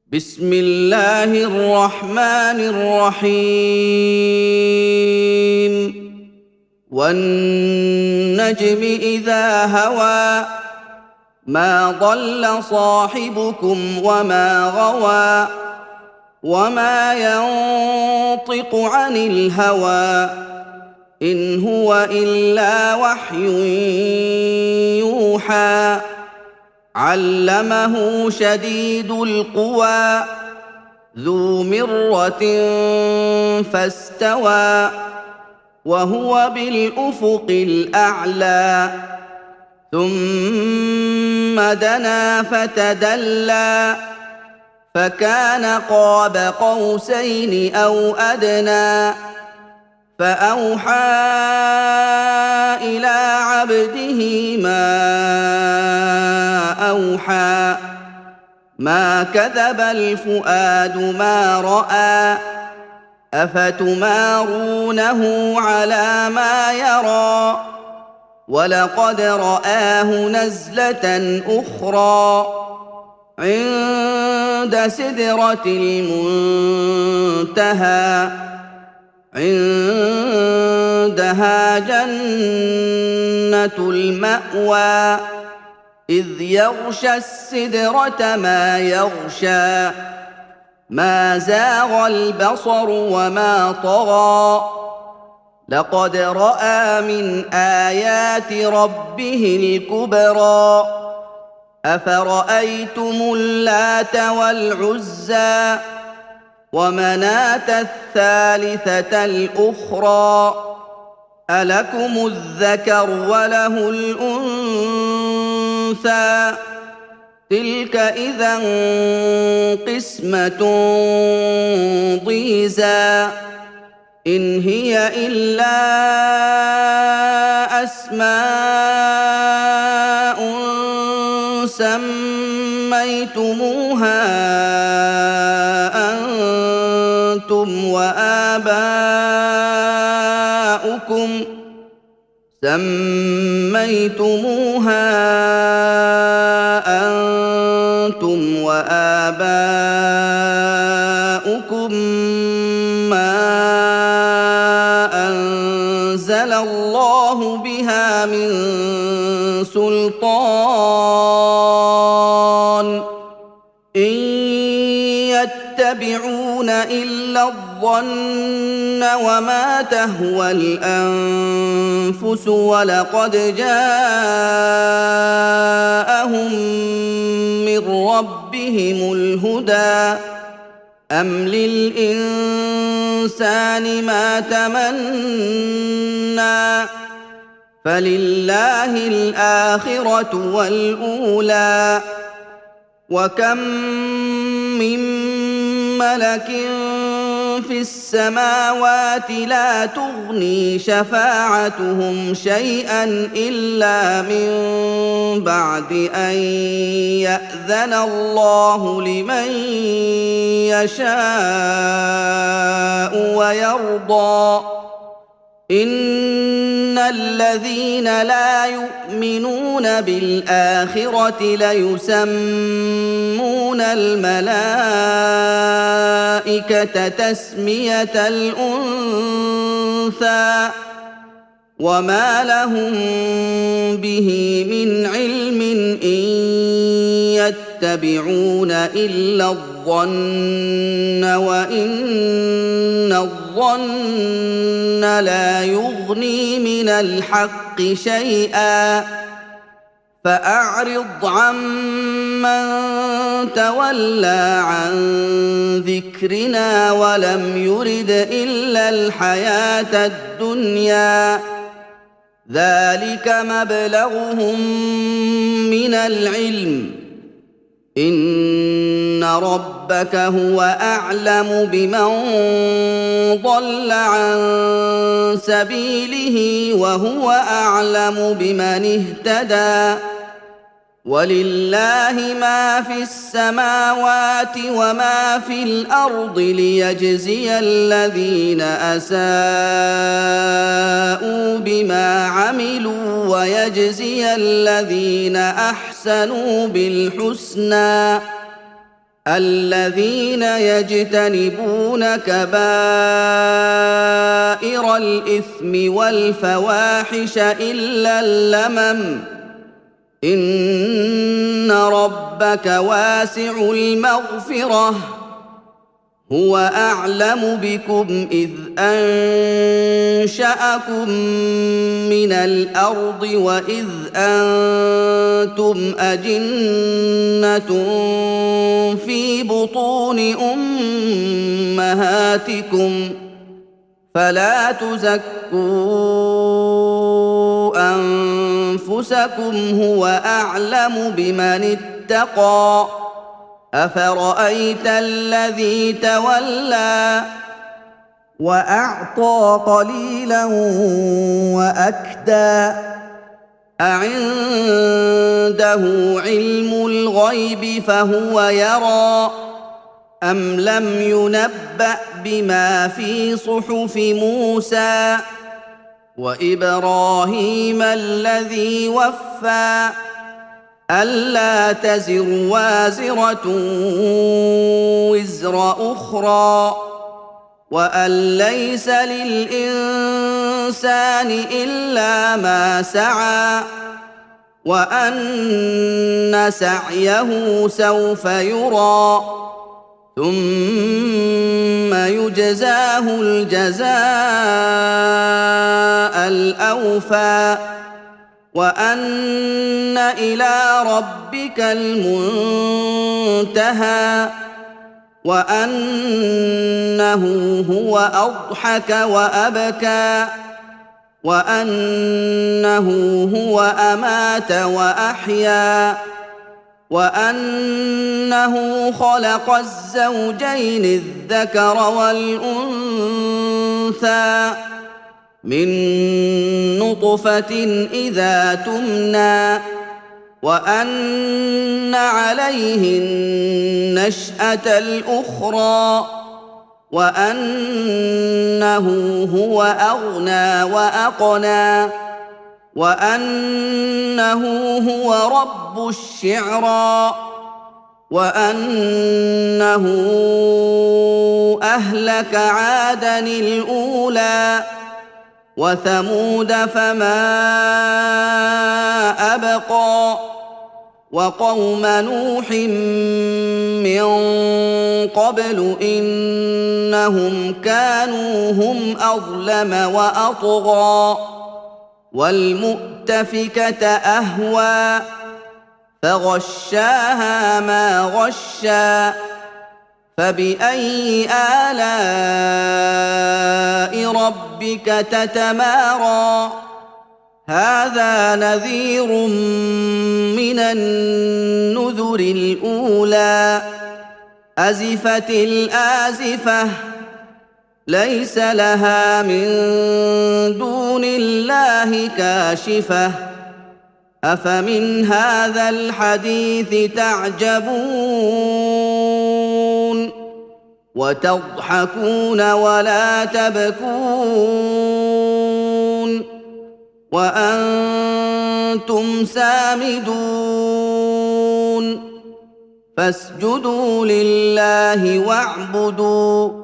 بسم الله الرحمن الرحيم والنجم إذا هوى ما ضل صاحبكم وما غوى وما ينطق عن الهوى إن هو إلا وحي يوحى علمه شديد القوى ذو مرة فاستوى وهو بالأفق الأعلى ثم دنا فتدلى فكان قاب قوسين أو أدنى فأوحى إلى عبده ما أوحى ما كذب الفؤاد ما رأى أفتمارونه على ما يرى ولقد رآه نزلة أخرى عند سدرة المنتهى عندها جنة المأوى إذ يغشى السدرة ما يغشى ما زاغ البصر وما طغى لقد رأى من آيات ربه الكبرى أفرأيتم اللات والعزى ومناة الثالثة الأخرى ألكم الذكر وله الأنثى تلك إذا قسمة ضيزى إن هي إلا أسماء سميتموها أنتم وآباؤكم ما أنزل الله بها من سلطان إن يتبعون إلا الظن وما تهوى الأنفس ولقد جاءهم من ربهم الهدى أم للإنسان ما تمنى فلله الآخرة والأولى وكم من ملك في السماوات لا تغني شفاعتهم شيئا إلا من بعد أن يأذن الله لمن يشاء ويرضى إن الذين لا يؤمنون بالآخرة ليسمون الملائكة تسمية الأنثى وما لهم به من علم إن يتبعون إلا الظن وإن الظن لا يغني من الحق شيئا فأعرض عمن تولى عن ذكرنا ولم يرد إلا الحياة الدنيا ذلك مبلغهم من العلم إن ربك هو أعلم بمن ضل عن سبيله وهو أعلم بمن اهتدى ولله ما في السماوات وما في الأرض ليجزي الذين أساءوا بما عملوا ويجزي الذين أحسنوا بالحسنى الذين يجتنبون كبائر الإثم والفواحش إلا اللمم إن ربك واسع المغفرة هو أعلم بكم إذ أنشأكم من الأرض وإذ أنتم أجنة في بطون أمهاتكم فلا تزكوا أنفسكم هو أعلم بمن اتقى أفرأيت الذي تولى وأعطى قليلا وأكدى أعنده علم الغيب فهو يرى أم لم ينبأ بما في صحف موسى وإبراهيم الذي وفى ألا تزر وازرة وزر أخرى وأن ليس للإنسان إلا ما سعى وأن سعيه سوف يرى ثم يجزاه الجزاء الأوفى وأن إلى ربك المنتهى وأنه هو أضحك وأبكى وأنه هو أمات وأحيا وأنه خلق الزوجين الذكر والأنثى من نطفة إذا تمنى وأن عليه النشأة الأخرى وأنه هو أغنى وأقنى وأنه هو رب الشعرى وأنه أهلك عادًا الأولى وثمود فما أبقى وقوم نوح من قبل إنهم كانوا هم أظلم وأطغى والمؤتفكة أهوى فغشاها ما غشى فبأي آلاء ربك تتمارى هذا نذير من النذر الأولى أزفت الآزفة ليس لها من دون الله كاشفة أفمن هذا الحديث تعجبون وتضحكون ولا تبكون وأنتم سامدون فاسجدوا لله واعبدوا